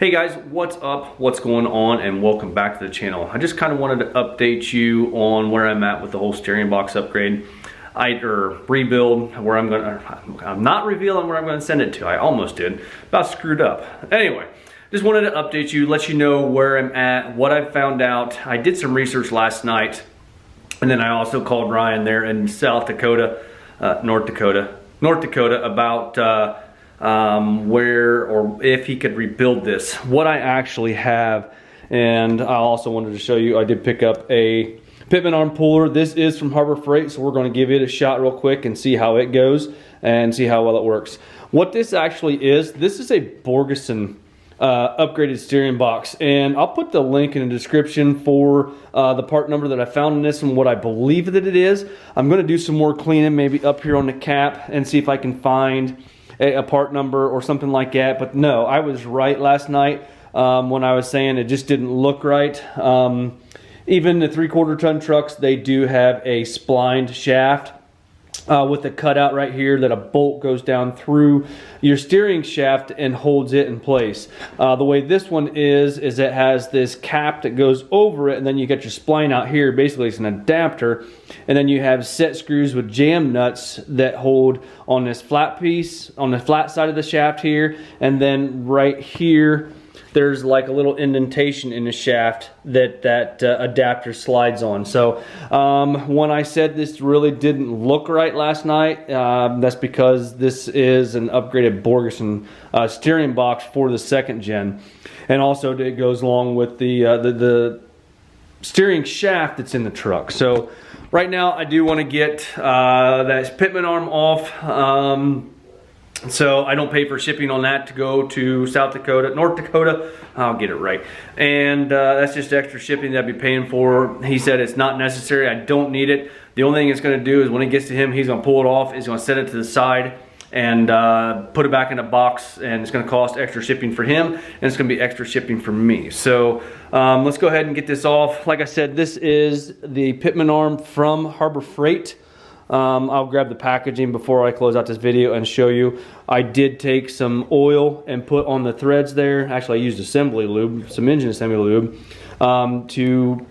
Hey guys, what's up? What's going on? And welcome back to the channel. I just kind of wanted to update you on where I'm at with the whole steering box upgrade. Rebuild, where I'm not revealing where I'm gonna send it to. I almost did, about screwed up. Anyway, just wanted to update you, let you know where I'm at, what I found out. I did some research last night, and then I also called Ryan there in North Dakota, about where or if he could rebuild this. What I actually have, and I also wanted to show you, I did pick up a pitman arm puller. This is from Harbor Freight, so we're going to give it a shot real quick and see how it goes and see how well it works. What this actually is, this is a Borgeson upgraded steering box, and I'll put the link in the description for the part number that I found in this and what I believe that it is. I'm going to do some more cleaning, maybe up here on the cap, and see if I can find a part number or something like that. But no, I was right last night when I was saying it just didn't look right. Even the 3/4 ton trucks, they do have a splined shaft with a cutout right here that a bolt goes down through your steering shaft and holds it in place. The way this one is it has this cap that goes over it, and then you got your spline out here. Basically it's an adapter, and then you have set screws with jam nuts that hold on this flat piece on the flat side of the shaft here, and then right here there's like a little indentation in the shaft that adapter slides on. So when I said this really didn't look right last night, that's because this is an upgraded Borgeson steering box for the 2nd gen. And also it goes along with the steering shaft that's in the truck. So right now I do want to get that pitman arm off. So I don't pay for shipping on that to go to North Dakota. I'll get it right. And that's just extra shipping that I'd be paying for. He said it's not necessary. I don't need it. The only thing it's going to do is when it gets to him, he's going to pull it off. He's going to set it to the side and put it back in a box. And it's going to cost extra shipping for him. And it's going to be extra shipping for me. So let's go ahead and get this off. Like I said, this is the pitman arm from Harbor Freight. I'll grab the packaging before I close out this video and show you. I did take some oil and put on the threads there. Actually, I used assembly lube, some engine assembly lube, to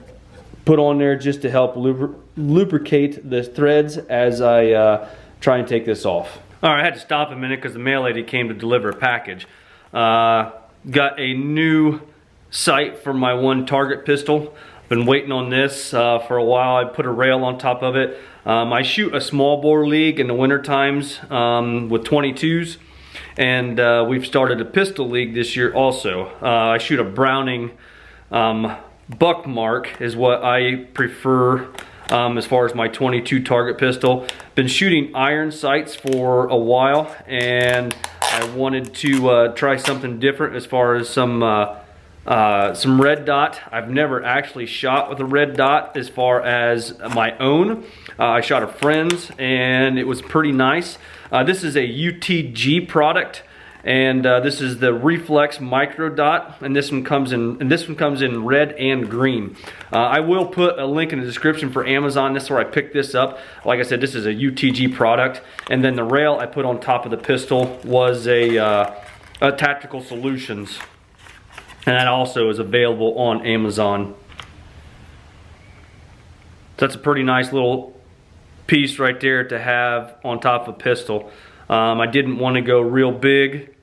put on there just to help lubricate the threads as I try and take this off. All right, I had to stop a minute because the mail lady came to deliver a package. Got a new sight for my one target pistol. Been waiting on this for a while. I put a rail on top of it. I shoot a small bore league in the winter times with 22s, and we've started a pistol league this year also. I shoot a Browning Buckmark is what I prefer as far as my 22 target pistol. Been shooting iron sights for a while, and I wanted to try something different as far as some red dot. I've never actually shot with a red dot as far as my own. I shot a friend's and it was pretty nice. This is a UTG product, and this is the Reflex Micro Dot, and this one comes in red and green. I will put a link in the description for Amazon. This is where I picked this up. Like I said, this is a UTG product, and then the rail I put on top of the pistol was a Tactical Solutions. And that also is available on Amazon. So that's a pretty nice little piece right there to have on top of a pistol. I didn't want to go real big,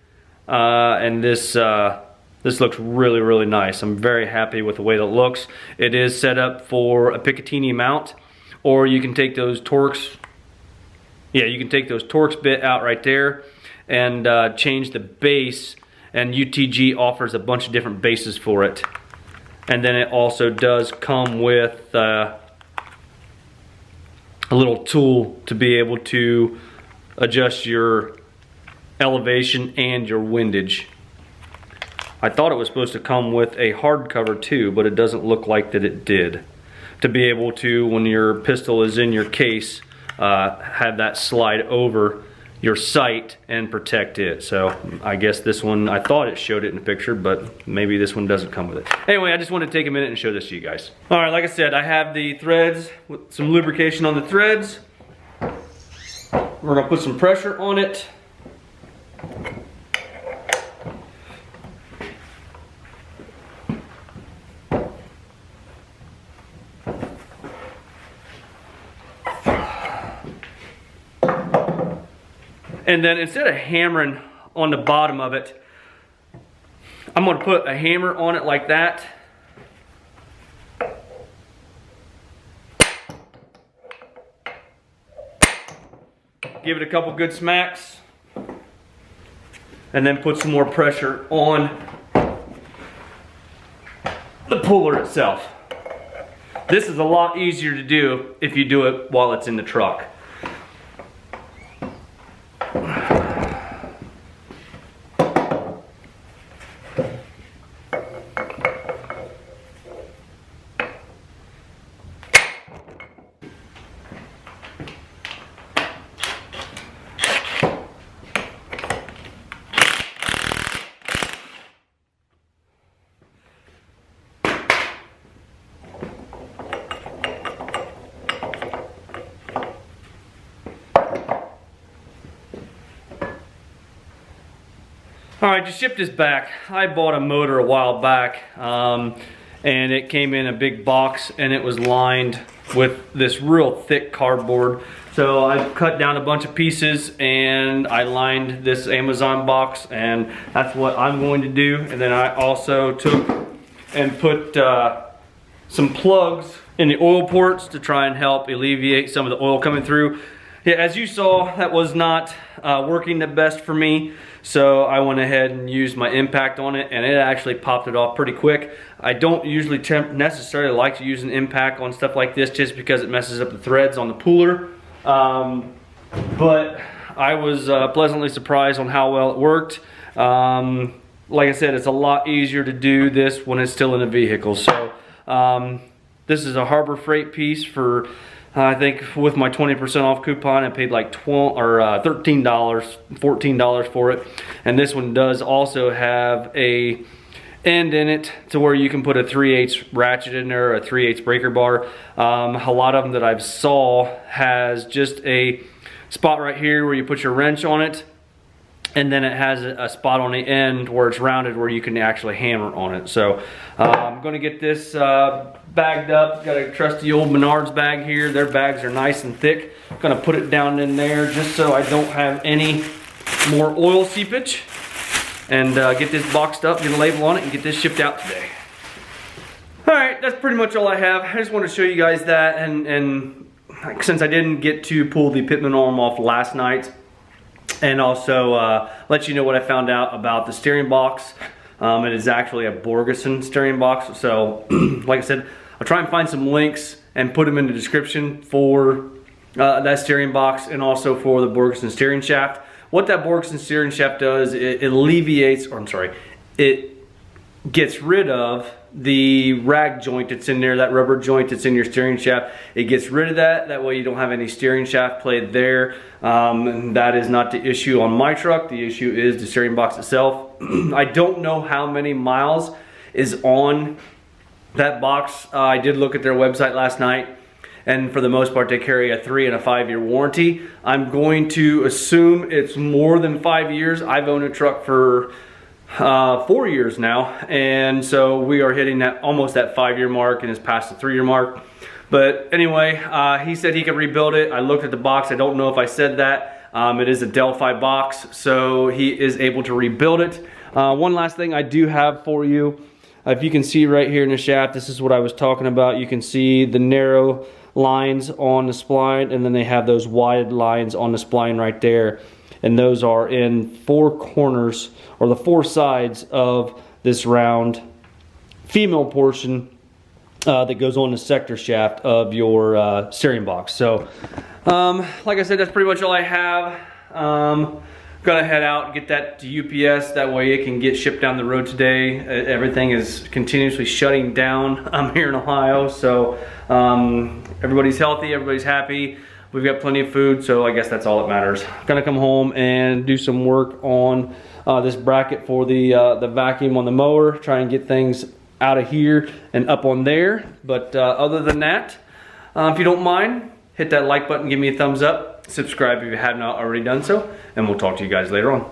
and this looks really, really nice. I'm very happy with the way that it looks. It is set up for a Picatinny mount, or you can take those Torx. Yeah, you can take those Torx bit out right there and change the base. And UTG offers a bunch of different bases for it. And then it also does come with a little tool to be able to adjust your elevation and your windage. I thought it was supposed to come with a hardcover too, but it doesn't look like that it did. To be able to, when your pistol is in your case, have that slide over your sight and protect it. So I guess this one, I thought it showed it in the picture, but maybe this one doesn't come with it. Anyway, I just wanted to take a minute and show this to you guys. All right, like I said, I have the threads with some lubrication on the threads. We're gonna put some pressure on it. And then instead of hammering on the bottom of it, I'm going to put a hammer on it like that. Give it a couple good smacks. And then put some more pressure on the puller itself. This is a lot easier to do if you do it while it's in the truck. Alright, to ship this back, I bought a motor a while back, and it came in a big box and it was lined with this real thick cardboard. So I cut down a bunch of pieces and I lined this Amazon box, and that's what I'm going to do. And then I also took and put some plugs in the oil ports to try and help alleviate some of the oil coming through. Yeah, as you saw, that was not working the best for me, so I went ahead and used my impact on it, and it actually popped it off pretty quick. I don't usually necessarily like to use an impact on stuff like this just because it messes up the threads on the puller, but I was pleasantly surprised on how well it worked. Like I said, it's a lot easier to do this when it's still in a vehicle. So this is a Harbor Freight piece for I think with my 20% off coupon, I paid like $13, $14 for it. And this one does also have a end in it to where you can put a 3/8 ratchet in there, or a 3/8 breaker bar. A lot of them that I've saw has just a spot right here where you put your wrench on it, and then it has a spot on the end where it's rounded where you can actually hammer on it. So I'm gonna get this bagged up. Got a trusty old Menards bag here. Their bags are nice and thick. Gonna put it down in there just so I don't have any more oil seepage. And get this boxed up, get a label on it, and get this shipped out today. Alright, that's pretty much all I have. I just want to show you guys that, and since I didn't get to pull the pitman arm off last night, and also let you know what I found out about the steering box. It is actually a Borgeson steering box. So like I said, I'll try and find some links and put them in the description for that steering box, and also for the Borgeson steering shaft. What that Borgeson steering shaft does, it alleviates, or I'm sorry, it gets rid of the rag joint that's in there, that rubber joint that's in your steering shaft. It gets rid of that. That way you don't have any steering shaft play there. And that is not the issue on my truck. The issue is the steering box itself. I don't know how many miles is on that box. I did look at their website last night, and for the most part they carry a 3 and a 5 year warranty. I'm going to assume it's more than 5 years. I've owned a truck for 4 years now, and so we are hitting that almost that 5 year mark, and it's past the 3 year mark. But anyway, he said he could rebuild it. I looked at the box. I don't know if I said that. It is a Delphi box, so he is able to rebuild it. One last thing I do have for you. If you can see right here in the shaft, this is what I was talking about. You can see the narrow lines on the spline, and then they have those wide lines on the spline right there. And those are in 4 corners, or the 4 sides of this round female portion that goes on the sector shaft of your steering box. So like I said, that's pretty much all I have. Gonna head out and get that to UPS. That way it can get shipped down the road today. Everything is continuously shutting down. I'm here in Ohio, so everybody's healthy, everybody's happy. We've got plenty of food, so I guess that's all that matters. Gonna come home and do some work on this bracket for the vacuum on the mower. Try and get things out of here and up on there. But other than that, if you don't mind, hit that like button, give me a thumbs up. Subscribe if you have not already done so, and we'll talk to you guys later on.